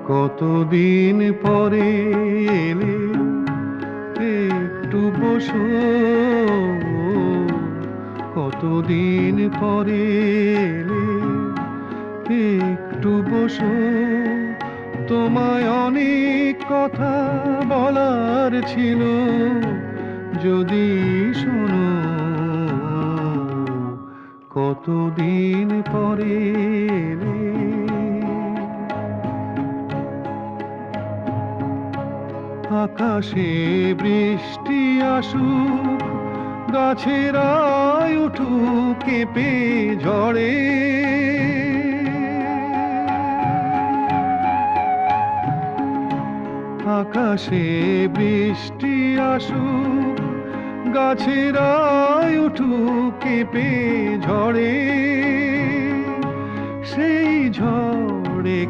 কতদিন পরে এলে, একটু বসো। কতদিন পরে এলে, একটু বসো। তোমায় অনেক কথা বলার ছিল, যদি শোনো। কতদিন পরে এলে। আকাশে বৃষ্টি আসুক, গাছেরা উঠুক কেঁপে ঝড়ে। আকাশে বৃষ্টি আসুক, গাছেরা উঠুক কেঁপে ঝড়ে। সেই ঝড়ে